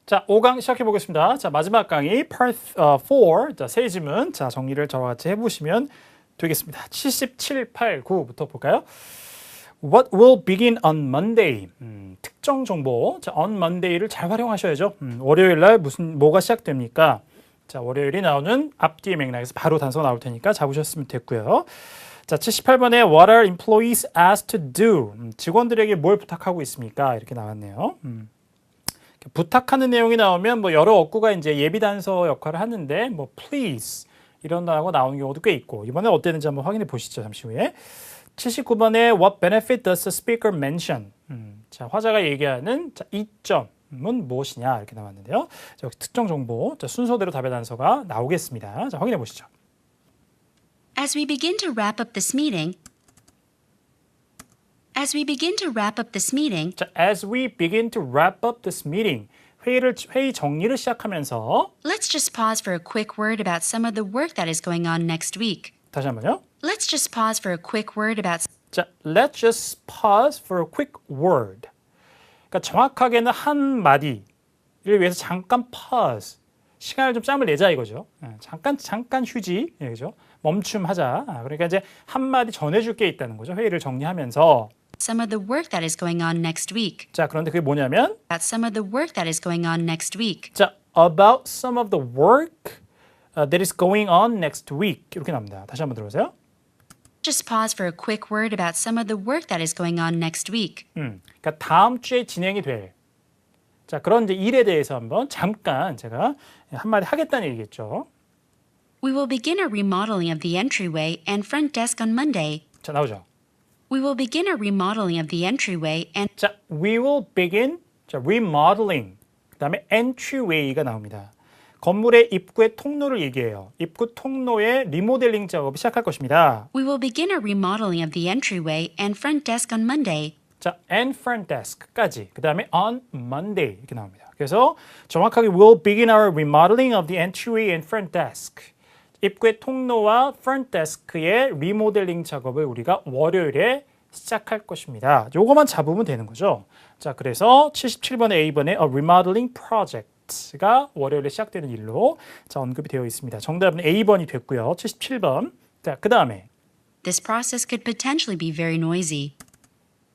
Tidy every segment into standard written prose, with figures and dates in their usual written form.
자, 5강 시작해 보겠습니다. 자, 마지막 강의 Part 4. 자, 세 지문. 자, 정리를 저와 같이 해 보시면 되겠습니다. 77, 8, 9부터 볼까요? What will begin on Monday? 특정 정보. 자, on Monday를 잘 활용하셔야죠. 월요일 날 뭐가 시작됩니까? 자, 월요일이 나오는 앞뒤의 맥락에서 바로 단서가 나올 테니까 잡으셨으면 됐고요. 자, 78번에 What are employees asked to do? 직원들에게 뭘 부탁하고 있습니까? 이렇게 나왔네요. 부탁하는 내용이 나오면 뭐 여러 어구가 이제 예비 단서 역할을 하는데 뭐 please 이런 단어가 나오는 경우도 꽤 있고 이번에 어땠는지 한번 확인해 보시죠. 잠시 후에. 79번에 What benefit does the speaker mention? 자, 화자가 얘기하는 자, 이점은 무엇이냐 이렇게 나왔는데요. 자, 특정 정보 자, 순서대로 답의 단서가 나오겠습니다. 자, 확인해 보시죠. As we begin to wrap up this meeting, 자, as we begin to wrap up this meeting, 회의 정리를 시작하면서 let's just pause for a quick word about some of the work that is going on next week. 다시 한번요. Let's just pause for a quick word about 자, let's just pause for a quick word. 그러니까 정확하게는 한 마디를 위해서 잠깐 pause. 시간을 좀 짬을 내자 이거죠. 잠깐 휴지, 그죠? 멈춤하자. 그러니까 이제 한 마디 전해줄 게 있다는 거죠. 회의를 정리하면서. some of the work that is going on next week. 자, 그런데 그게 뭐냐면 About some of the work that is going on next week. 자, about some of the work that is going on next week 이렇게 나옵니다. 다시 한번 들어보세요. Just pause for a quick word about some of the work that is going on next week. 그러니까 다음 주에 진행이 될 자, 그런 이제 일에 대해서 한번 잠깐 제가 한마디 하겠다는 얘기겠죠. We will begin a remodeling of the entryway and front desk on Monday. 자, 나오죠. We will begin a remodeling of the entryway and 자, we will begin 자, remodeling. 그다음에 entryway가 나옵니다. 건물의 입구의 통로를 얘기해요. 입구 통로의 리모델링 작업을 시작할 것입니다. we will begin a remodeling of the entryway and front desk on Monday. 자, and front desk까지. 그다음에 on Monday 이렇게 나옵니다. 그래서 정확하게 we'll begin our remodeling of the entryway and front desk. 입구의 통로와 front desk의 리모델링 작업을 우리가 월요일에 시작할 것입니다. 요거만 잡으면 되는 거죠. 자, 그래서 77번에 A번에 a remodeling project가 월요일에 시작되는 일로 자, 언급이 되어 있습니다. 정답은 A번이 됐고요. 77번. 자, 그다음에 This process could potentially be very noisy.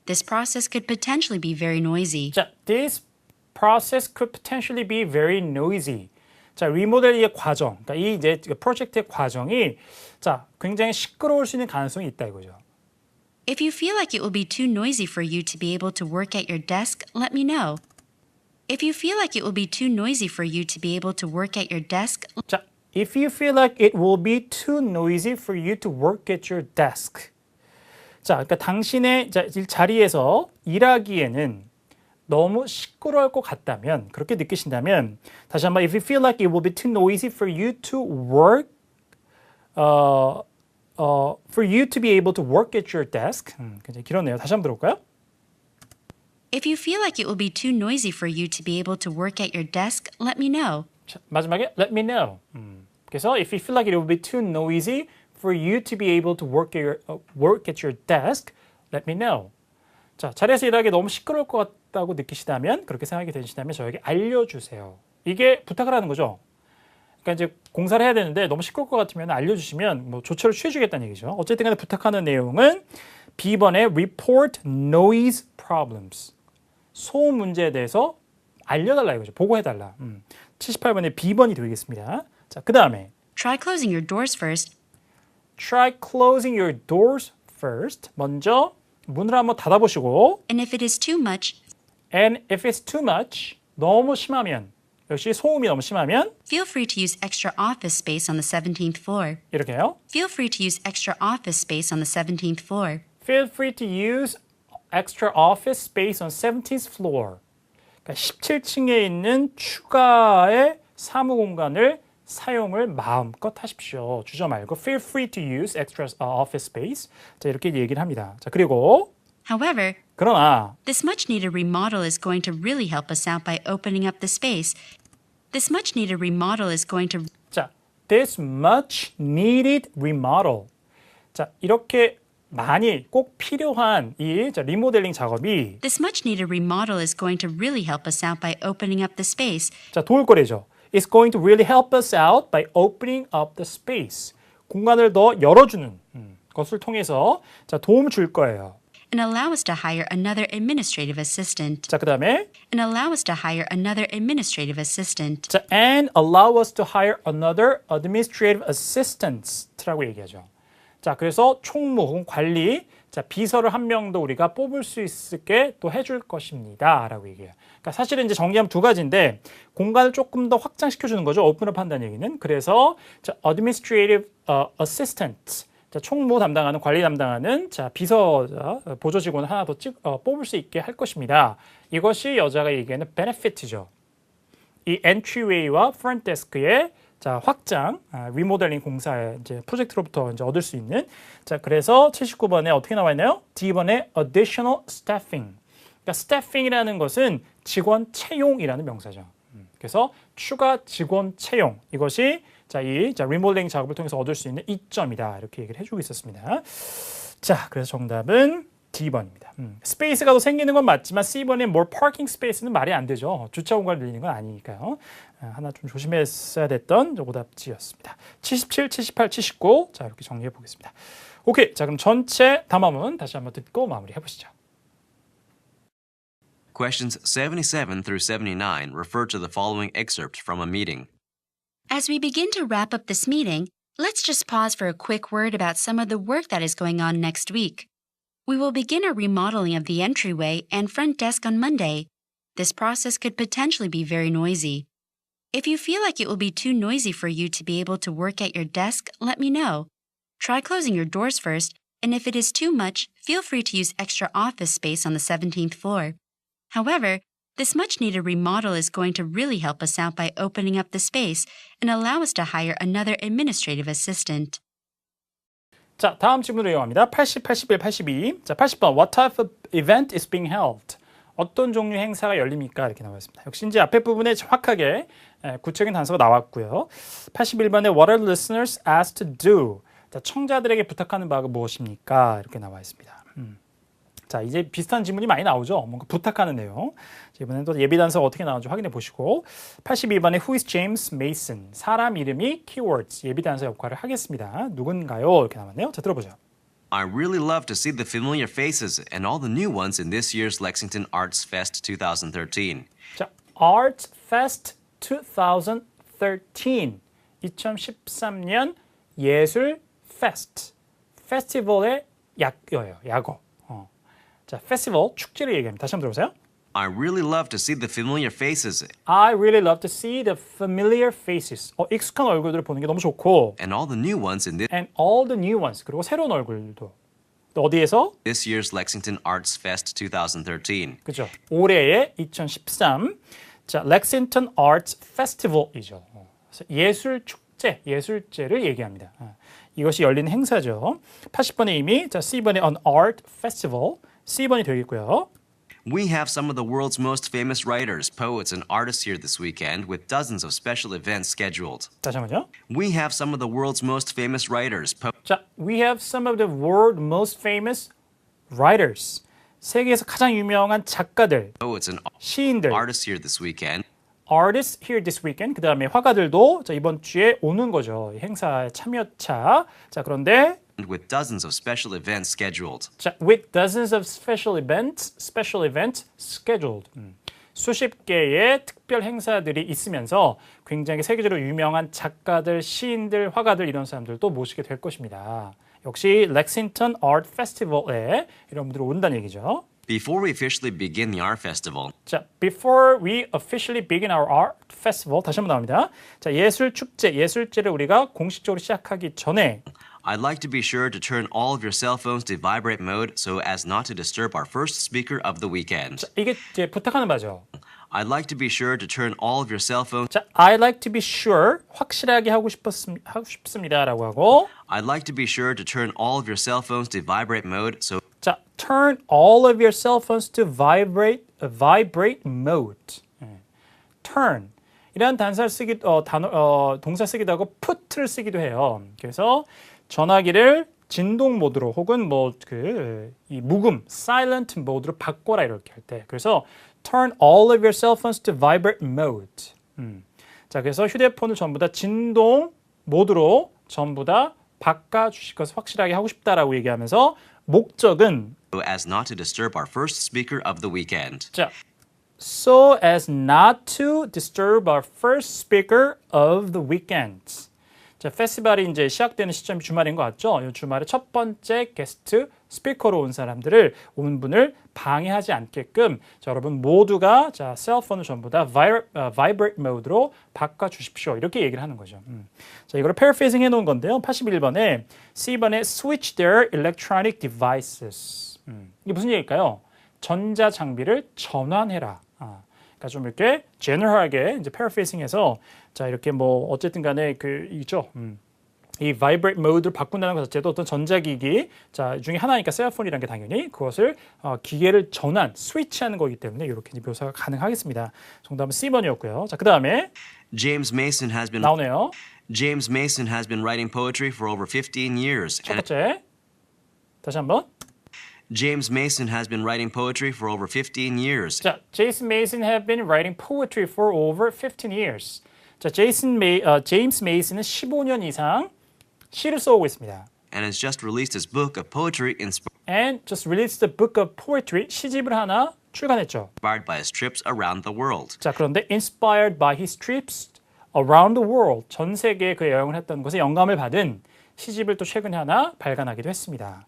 This process could potentially be very noisy. 자, this process could potentially be very noisy. 자, 리모델링의 과정, 그러니까 이 이제 프로젝트의 과정이 자, 굉장히 시끄러울 수 있는 가능성이 있다 이거죠. If you feel like it will be too noisy for you to be able to work at your desk, let me know. If you feel like it will be too noisy for you to be able to work at your desk, 자, if you feel like it will be too noisy for you to work at your desk. 자, 그러니까 당신의 자리에서 일하기에는 너무 시끄러울 것 같다면 그렇게 느끼신다면 다시 한번 if you feel like it will be too noisy for you to work for you to be able to work at your desk 굉장히 길었네요. 다시 한번 들어볼까요? if you feel like it will be too noisy for you to be able to work at your desk, let me know. 자, 마지막에 let me know. 그래서 if you feel like it will be too noisy for you to be able to work at your desk, let me know. 자, 자리에서 일하기 너무 시끄러울 것 같다고 느끼시다면 그렇게 생각이 되시다면 저에게 알려주세요. 이게 부탁을 하는 거죠. 그러니까 이제 공사를 해야 되는데 너무 시끄러울 것 같으면 알려주시면 뭐 조처를 취해주겠다는 얘기죠. 어쨌든 간에 부탁하는 내용은 B번의 report noise problems. 소음 문제에 대해서 알려달라 이거죠. 보고해달라. 78번의 B번이 되겠습니다. 자, 그 다음에 Try closing your doors first. Try closing your doors first. 먼저 문을 한번 닫아보시고 And if it is too much, And if it's too much, 너무 심하면 역시 소음이 너무 심하면 feel free to use extra office space on the 17th floor. 이렇게요. Feel free to use extra office space on the 17th floor. Feel free to use extra office space on 17th floor. 그러니까 17층에 있는 추가의 사무 공간을 사용을 마음껏 하십시오. 주저 말고 feel free to use extra office space. 자, 이렇게 얘기를 합니다. 자, 그리고 However, 그러나 this much needed remodel is going to really help us out by opening up the space. This much needed remodel is going to 자, this much needed remodel. 자, 이렇게 많이 꼭 필요한 이 리모델링 작업이 This much needed remodel is going to really help us out by opening up the space. 도울 거래죠. It's going to really help us out by opening up the space. 공간을 더 열어주는 것을 통해서 도움을 줄 거예요. And allow us to hire another administrative assistant. 그 다음에 And allow us to hire another administrative assistant. and allow us to hire another administrative assistant라고 얘기하죠. 그래서 총무 혹은 관리, 비서를 한 명 더 우리가 뽑을 수 있게 또 해줄 것입니다. 라고 얘기해요. 그러니까 사실은 이제 정리하면 두 가지인데 공간을 조금 더 확장시켜주는 거죠. 오픈업 한다는 얘기는. 그래서 administrative assistant, 총무 담당하는, 관리 담당하는 비서 보조 직원을 하나 더 뽑을 수 있게 할 것입니다. 이것이 여자가 얘기하는 benefit죠. 이 entryway와 front desk의 확장, 리모델링 공사의 이제 프로젝트로부터 이제 얻을 수 있는. 그래서 79번에 어떻게 나와 있나요? D번에 additional staffing. 그러니까 staffing이라는 것은 직원 채용이라는 명사죠. 그래서 추가 직원 채용. 이것이 이 리모델링 작업을 통해서 얻을 수 있는 이점이다. 이렇게 얘기를 해주고 있었습니다. 그래서 정답은 D번입니다. 스페이스가 더 생기는 건 맞지만 C번에 more parking space는 말이 안 되죠. 주차 공간을 늘리는 건 아니니까요. 하나 좀 조심했어야 됐던 오답지였습니다. 77, 78, 79. 이렇게 정리해 보겠습니다. 오케이. 그럼 전체 담화문 다시 한번 듣고 마무리해 보시죠. Questions 77 through 79 refer to the following excerpt from a meeting. As we begin to wrap up this meeting, let's just pause for a quick word about some of the work that is going on next week. We will begin a remodeling of the entryway and front desk on Monday. This process could potentially be very noisy. If you feel like it will be too noisy for you to be able to work at your desk, let me know. Try closing your doors first, and if it is too much, feel free to use extra office space on the 17th floor. However, this much-needed remodel is going to really help us out by opening up the space and allow us to hire another administrative assistant. 다음 질문으로 이용합니다. 80, 81, 82. 80번. What type of event is being held? 어떤 종류 행사가 열립니까? 이렇게 나와 있습니다. 역시 이제 앞에 부분에 정확하게 구체적인 단서가 나왔고요. 81번에 What are listeners asked to do? 청자들에게 부탁하는 바가 무엇입니까? 이렇게 나와 있습니다. 이제 비슷한 질문이 많이 나오죠. 뭔가 부탁하는 내용. 이번에는 또 예비 단서가 어떻게 나오는지 확인해 보시고 82번에 Who is James Mason? 사람 이름이 keywords, 예비 단서 역할을 하겠습니다. 누군가요? 이렇게 나왔네요. 들어보죠. I really love to see the familiar faces and all the new ones in this year's Lexington Arts Fest 2013. Arts Fest 2013. 2013년 예술 페스트. 페스티벌의 약어. 페스티벌, 축제를 얘기합니다. 다시 한번 들어보세요. I really love to see the familiar faces I really love to see the familiar faces. 익숙한 얼굴들을 보는 게 너무 좋고 and all the new ones in and all the new ones. 그리고 새로운 얼굴도. 또 어디에서? this year's Lexington Arts Fest 2013. 그죠. 올해의 2013 Lexington Arts Festival이죠. 그래서 예술 축제, 예술제를 얘기합니다. 이것이 열리는 행사죠. 80번에 이미 C번에 an art festival. C번이 되겠고요. We have some of the world's most famous writers, poets, and artists here this weekend with dozens of special events scheduled. 다시 한번요. We have some of the world's most famous writers, We have some of the world's most famous writers. 세계에서 가장 유명한 작가들, poets, and 시인들, artists here this weekend artists here this weekend. 그 다음에 화가들도 이번 주에 오는 거죠. 이 행사에 참여차. 그런데 with dozens of special events scheduled. with dozens of special events scheduled. 수십 개의 특별 행사들이 있으면서 굉장히 세계적으로 유명한 작가들, 시인들, 화가들 이런 사람들도 모시게 될 것입니다. 역시 렉싱턴 아트 페스티벌에 이런 분들이 온다는 얘기죠. Before we officially begin the art festival, before we officially begin our art festival 다시 한번 나옵니다. 예술 축제, 예술제를 우리가 공식적으로 시작하기 전에 I'd like to be sure to turn all of your cell phones to vibrate mode so as not to disturb our first speaker of the weekend. 이게 이제 부탁하는 바죠. I'd like to be sure to turn all of your cell phones. I'd like to be sure 확실하게 하고 싶습니다라고 하고 I'd like to be sure to turn all of your cell phones to vibrate mode so turn all of your cell phones to vibrate mode. turn 이라는 단사를 동사 쓰기도 하고 put를 쓰기도 해요. 그래서 전화기를 진동 모드로 혹은 뭐 이 무금 silent 모드로 바꿔라 이렇게 할 때. 그래서 turn all of your cell phones to vibrate mode. 자, 그래서 휴대폰을 전부 다 진동 모드로 전부 다 바꿔 주실 것을 확실하게 하고 싶다라고 얘기하면서 목적은 So as not to disturb our first speaker of the weekend. 자, so as not to disturb our first speaker of the weekend. 자, 페스티벌이 이제 시작되는 시점이 주말인 것 같죠? 이 주말에 첫 번째 게스트 스피커로 온 분을 방해하지 않게끔 자, 여러분 모두가 자, 셀폰을 전부 다 vibrate 모드로 바꿔 주십시오. 이렇게 얘기를 하는 거죠. 자, 이거를 paraphrasing 해 놓은 건데요. 81번에 C번에 switch their electronic devices. 이게 무슨 얘기일까요? 전자 장비를 전환해라. 그러니까 좀 이렇게 general하게 이제 paraphrasing해서 자 이렇게 뭐 어쨌든 간에 있죠. 이 vibrate mode를 바꾼다는 것 자체도 어떤 전자기기 자 중에 하나니까 셀폰이라는 게 당연히 그것을 기계를 전환, 스위치하는 거기 때문에 이렇게 묘사가 가능하겠습니다. 정답은 C번이었고요. 자, 그 다음에 James Mason has been 나오네요. James Mason has been writing poetry for over 15 years. 첫 번째 다시 한번. James Mason has been writing poetry for over 15 years. 자, Jason Mason have been writing poetry for over 15 years. 자, 제임스 메이슨은 15년 이상 시를 써오고 있습니다. And has just released his book of poetry And just released a book of poetry. 시집을 하나 출간했죠. inspired by his trips around the world. 자, 그런데 inspired by his trips around the world. 전 세계에 그 여행을 했던 것에 영감을 받은 시집을 또 최근에 하나 발간하기도 했습니다.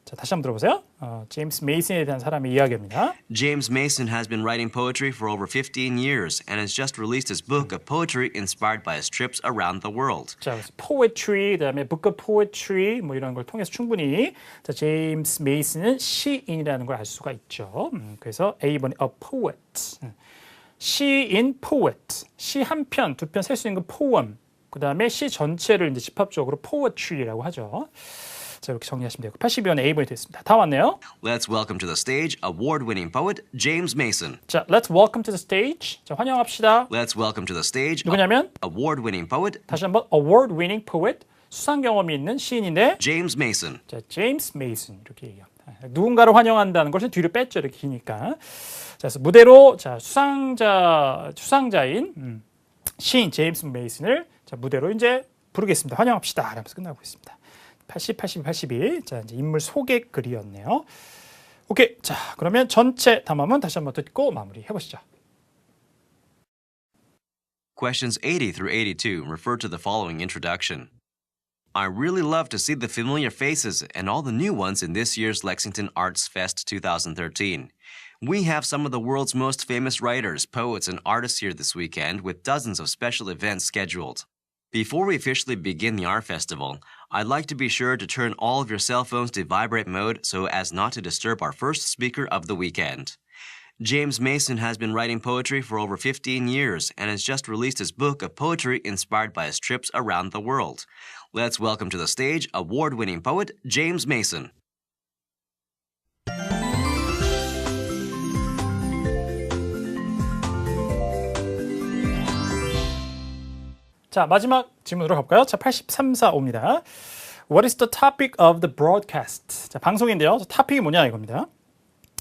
자, 다시 한번 들어보세요. 제임스 메이슨에 대한 사람의 이야기입니다. James Mason has been writing poetry for over 15 years and has just released his book of poetry inspired by his trips around the world. 자, 그래서 poetry, 그다음에 book of poetry 뭐 이런 걸 통해서 충분히 자, 제임스 메이슨은 시인이라는 걸 알 수가 있죠. 그래서 A번에 a poet. 시인 poet. 시 한 편, 두 편 셀 수 있는 그 poem. 그다음에 시 전체를 이제 집합적으로 poetry라고 하죠. 자, 이렇게 정리하시면 되고 82번에 A번이 됐습니다. 다 왔네요. Let's welcome to the stage award-winning poet James Mason. 자, let's welcome to the stage. 자, 환영합시다. Let's welcome to the stage 누구냐면 award-winning poet 다시 한번 award-winning poet 수상 경험이 있는 시인인데 James Mason. 자, 제임스 메이슨 이렇게 얘기합니다. 누군가를 환영한다는 것을 뒤로 뺐죠. 이렇게 기니까. 자, 그래서 무대로 자, 수상자인 시인 제임스 메이슨을 자, 무대로 이제 부르겠습니다. 환영합시다. 하면서 끝나고 있습니다. 80, 82, 82. 자, 이제 인물 소개 글이었네요. 오케이. 자, 그러면 전체 담화문 다시 한번 듣고 마무리해 보시죠. Questions 80 through 82 refer to the following introduction. I really love to see the familiar faces and all the new ones in this year's Lexington Arts Fest 2013. We have some of the world's most famous writers, poets, and artists here this weekend with dozens of special events scheduled. Before we officially begin the art festival, I'd like to be sure to turn all of your cell phones to vibrate mode so as not to disturb our first speaker of the weekend. James Mason has been writing poetry for over 15 years and has just released his book of poetry inspired by his trips around the world. Let's welcome to the stage award-winning poet James Mason. 자, 마지막 질문으로 가볼까요? 자, 8345입니다. What is the topic of the broadcast? 자, 방송인데요. 토픽이 뭐냐 이겁니다.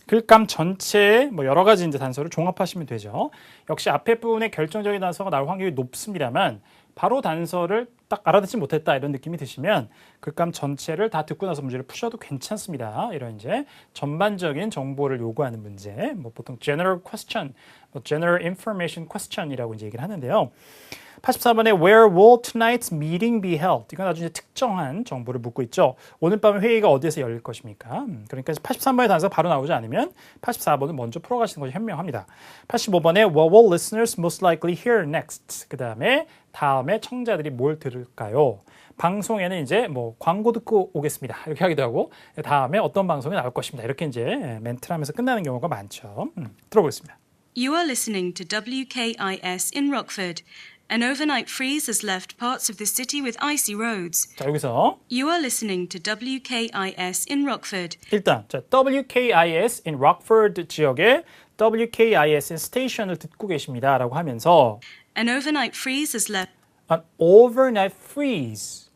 글감 전체에 뭐 여러 가지 이제 단서를 종합하시면 되죠. 역시 앞에 부분에 결정적인 단서가 나올 확률이 높습니다만 바로 단서를 딱 알아듣지 못했다 이런 느낌이 드시면 글감 전체를 다 듣고 나서 문제를 푸셔도 괜찮습니다. 이런 이제 전반적인 정보를 요구하는 문제, 뭐 보통 general question, 뭐 general information question이라고 이제 얘기를 하는데요. 84번에 Where will tonight's meeting be held? 이건 아주 이제 특정한 정보를 묻고 있죠. 오늘 밤에 회의가 어디에서 열릴 것입니까? 그러니까 83번의 단서가 바로 나오지 않으면 84번은 먼저 풀어가시는 것이 현명합니다. 85번에 What will listeners most likely hear next? 그 다음에 청자들이 뭘 들을까요? 방송에는 이제 뭐 광고 듣고 오겠습니다. 이렇게 하기도 하고 다음에 어떤 방송이 나올 것입니다. 이렇게 이제 멘트를 하면서 끝나는 경우가 많죠. 들어보겠습니다. You are listening to WKIS in Rockford. An overnight freeze has left parts of the city with icy roads. 자, 여기서 You are listening to WKIS in Rockford. 일단 자, WKIS in Rockford 지역의 WKIS 스테이션을 듣고 계십니다라고 하면서 An overnight freeze has left an overnight freeze.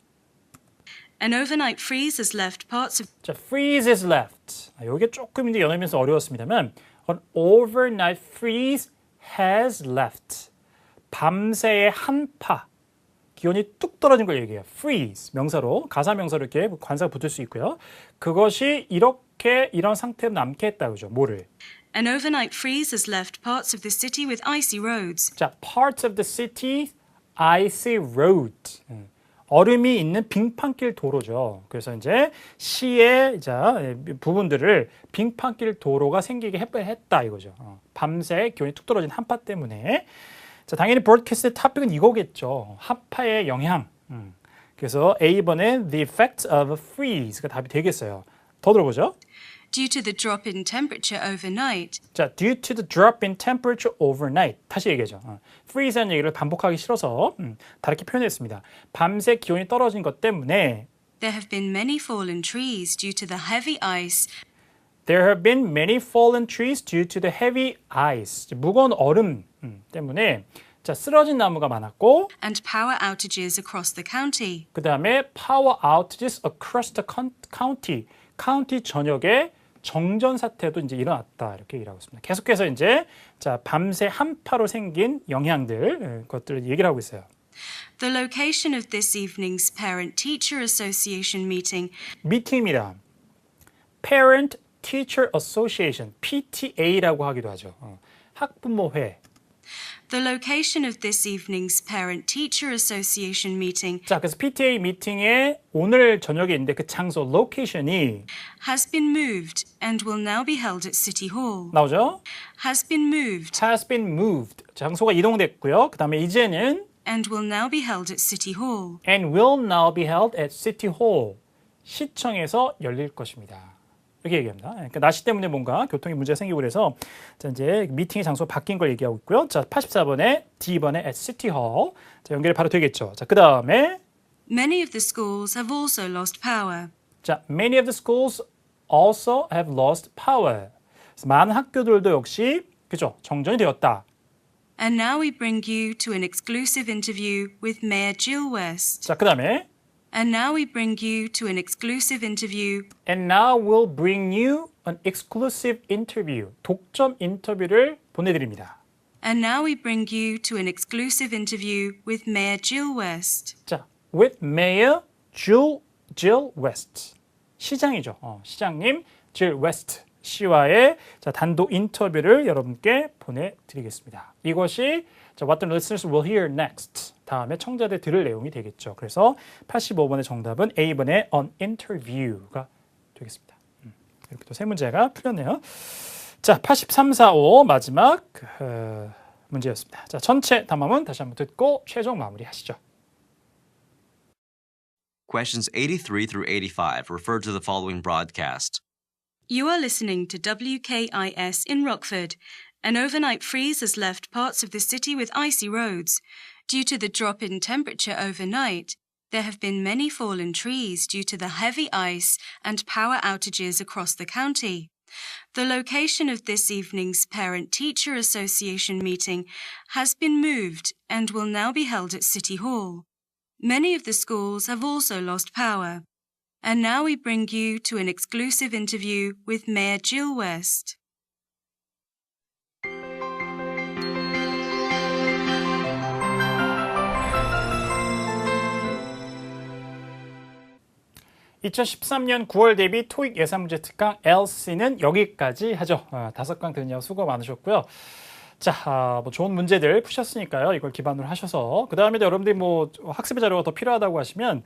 An overnight freeze has left parts of 자, freeze is left. 이게 조금 이제 연어면서 어려웠습니다만 an overnight freeze has left. 밤새의 한파. 기온이 뚝 떨어진 걸 얘기해요. freeze 명사로 가사 명사로 이렇게 관사가 붙을 수 있고요. 그것이 이렇게 이런 상태로 남게 했다 그죠? 뭐를? An overnight freeze has left parts of the city with icy roads. 자, parts of the city icy road. 얼음이 있는 빙판길 도로죠. 그래서 이제 시의 부분들을 빙판길 도로가 생기게 했다 이거죠. 밤새 기온이 뚝 떨어진 한파 때문에. 자, 당연히 브로드캐스트 토픽은 이거겠죠. 한파의 영향. 그래서 A번에 the effects of a freeze가 답이 되겠어요. 더 들어보죠. Due to the drop in temperature overnight, 자, due to the drop in temperature overnight. 다시 얘기하죠. freeze라는 얘기를 반복하기 싫어서 다르게 표현했습니다. 밤새 기온이 떨어진 것 때문에 there have been many fallen trees due to the heavy ice There have been many fallen trees due to the heavy ice. 무거운 얼음 때문에 자, 쓰러진 나무가 많았고 and power outages across the county. 그 다음에 power outages across the county. 카운티 전역에 정전 사태도 이제 일어났다 이렇게 얘기를 하고 있습니다. 계속해서 이제 자, 밤새 한파로 생긴 영향들 것들을 얘기를 하고 있어요. The location of this evening's Parent-Teacher Association meeting 미팅입니다. Parent Teacher Association, PTA라고 하기도 하죠. 학부모회. The location of this evening's Parent-Teacher Association meeting 자, 그래서 PTA 미팅에 오늘 저녁에 있는데 그 장소 로케이션이 has been moved and will now be held at City Hall. 나오죠? Has been moved Has been moved. 장소가 이동됐고요. 그 다음에 이제는 and will now be held at City Hall. and will now be held at City Hall. 시청에서 열릴 것입니다. 이렇게 얘기합니다. 그러니까 날씨 때문에 뭔가 교통에 문제가 생기고 그래서 자, 이제 미팅의 장소 바뀐 걸 얘기하고 있고요. 자, 84번에 D번에 at City Hall. 자, 연결이 바로 되겠죠. 자, 그 다음에 Many of the schools have also lost power. 자, many of the schools also have lost power. 그래서 많은 학교들도 역시 그죠? 정전이 되었다. And now we bring you to an exclusive interview with Mayor Jill West. 자, 그 다음에 And now we bring you to an exclusive interview And now we'll bring you an exclusive interview. 독점 인터뷰를 보내드립니다. And now we bring you to an exclusive interview with Mayor Jill West. 자, with Mayor Jill West. 시장이죠. 시장님 Jill West 씨와의 자, 단독 인터뷰를 여러분께 보내드리겠습니다. 이것이 자, What the listeners will hear next. 다음에 청자들 들을 내용이 되겠죠. 그래서 85번의 정답은 A번의 an interview가 되겠습니다. 이렇게 또 세 문제가 풀렸네요. 자, 83, 45 마지막 문제였습니다. 자, 전체 답안문 다시 한번 듣고 최종 마무리하시죠. Questions 83 through 85 refer to the following broadcast. You are listening to WKIS in Rockford. An overnight freeze has left parts of the city with icy roads. Due to the drop in temperature overnight, there have been many fallen trees due to the heavy ice and power outages across the county. The location of this evening's Parent-Teacher Association meeting has been moved and will now be held at City Hall. Many of the schools have also lost power. And now we bring you to an exclusive interview with Mayor Jill West. (2013년 9월 대비 토익 예산문제 특강 LC는 여기까지 하죠. 5강 들으냐 수고 많으셨고요. 자, 뭐 좋은 문제들 푸셨으니까요. 이걸 기반으로 하셔서 그 다음에 여러분들이 뭐 학습의 자료가 더 필요하다고 하시면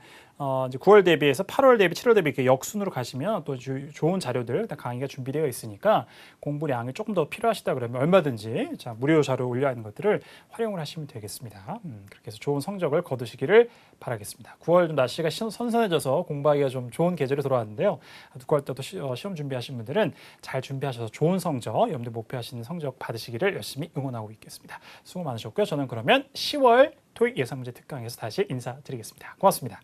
이제 9월 대비해서 8월 대비, 7월 대비 이렇게 역순으로 가시면 또 좋은 자료들 강의가 준비되어 있으니까 공부량이 조금 더 필요하시다 그러면 얼마든지 자, 무료 자료 올려 있는 것들을 활용을 하시면 되겠습니다. 그렇게 해서 좋은 성적을 거두시기를 바라겠습니다. 9월 좀 날씨가 선선해져서 공부하기가 좀 좋은 계절이 돌아왔는데요. 9월 때도 시험 준비하신 분들은 잘 준비하셔서 좋은 성적, 여러분들 목표하시는 성적 받으시기를 열심히 응원하고 있겠습니다. 수고 많으셨고요. 저는 그러면 10월 토익 예상문제 특강에서 다시 인사드리겠습니다. 고맙습니다.